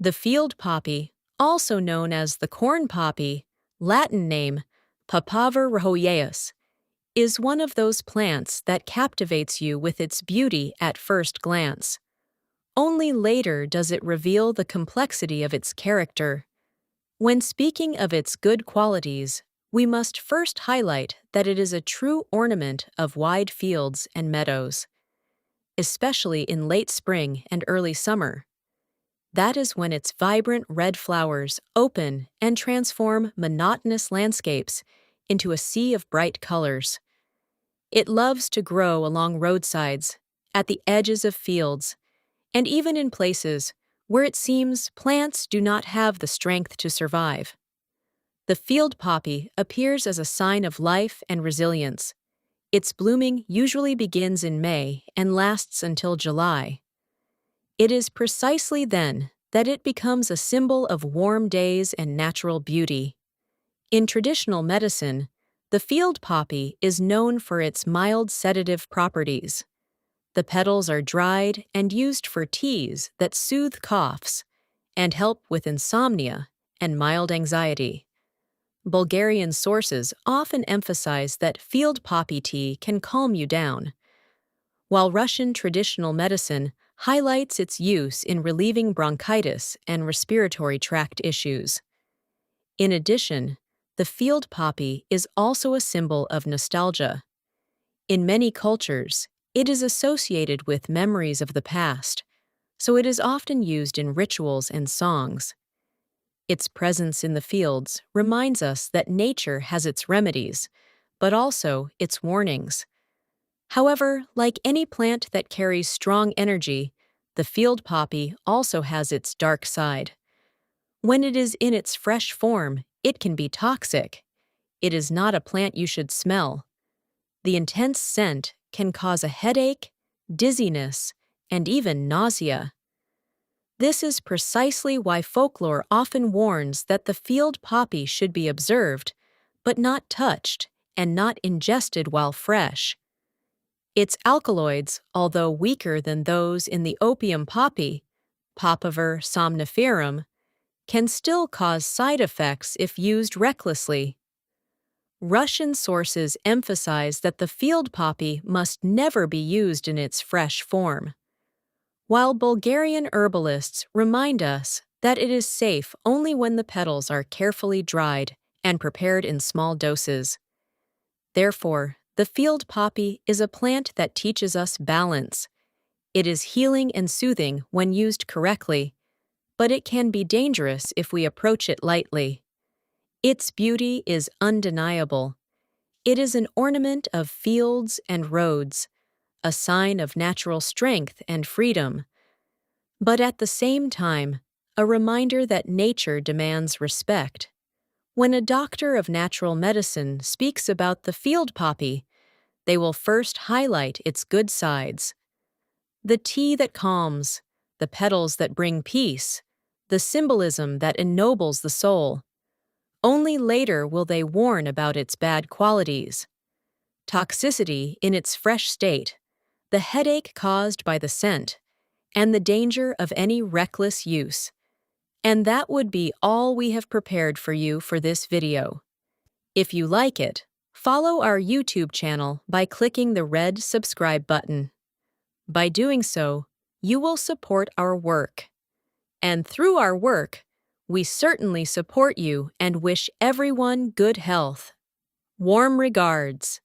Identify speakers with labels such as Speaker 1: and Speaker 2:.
Speaker 1: The field poppy, also known as the corn poppy, Latin name Papaver rhoeus, is one of those plants that captivates you with its beauty at first glance. Only later does it reveal the complexity of its character. When speaking of its good qualities, we must first highlight that it is a true ornament of wide fields and meadows, especially in late spring and early summer. That is when its vibrant red flowers open and transform monotonous landscapes into a sea of bright colors. It loves to grow along roadsides, at the edges of fields, and even in places where it seems plants do not have the strength to survive. The field poppy appears as a sign of life and resilience. Its blooming usually begins in May and lasts until July. It is precisely then that it becomes a symbol of warm days and natural beauty. In traditional medicine, the field poppy is known for its mild sedative properties. The petals are dried and used for teas that soothe coughs and help with insomnia and mild anxiety. Bulgarian sources often emphasize that field poppy tea can calm you down, while Russian traditional medicine highlights its use in relieving bronchitis and respiratory tract issues. In addition, the field poppy is also a symbol of nostalgia. In many cultures, it is associated with memories of the past, so it is often used in rituals and songs. Its presence in the fields reminds us that nature has its remedies, but also its warnings. However, like any plant that carries strong energy, the field poppy also has its dark side. When it is in its fresh form, it can be toxic. It is not a plant you should smell. The intense scent can cause a headache, dizziness, and even nausea. This is precisely why folklore often warns that the field poppy should be observed, but not touched and not ingested while fresh. Its alkaloids, although weaker than those in the opium poppy, Papaver somniferum, can still cause side effects if used recklessly. Russian sources emphasize that the field poppy must never be used in its fresh form, while Bulgarian herbalists remind us that it is safe only when the petals are carefully dried and prepared in small doses. Therefore, the field poppy is a plant that teaches us balance. It is healing and soothing when used correctly, but it can be dangerous if we approach it lightly. Its beauty is undeniable. It is an ornament of fields and roads, a sign of natural strength and freedom, but at the same time, a reminder that nature demands respect. When a doctor of natural medicine speaks about the field poppy, they will first highlight its good sides: the tea that calms, the petals that bring peace, the symbolism that ennobles the soul. Only later will they warn about its bad qualities: toxicity in its fresh state, the headache caused by the scent, and the danger of any reckless use. And that would be all we have prepared for you for this video. If you like it, follow our YouTube channel by clicking the red subscribe button. By doing so, you will support our work. And through our work, we certainly support you and wish everyone good health. Warm regards.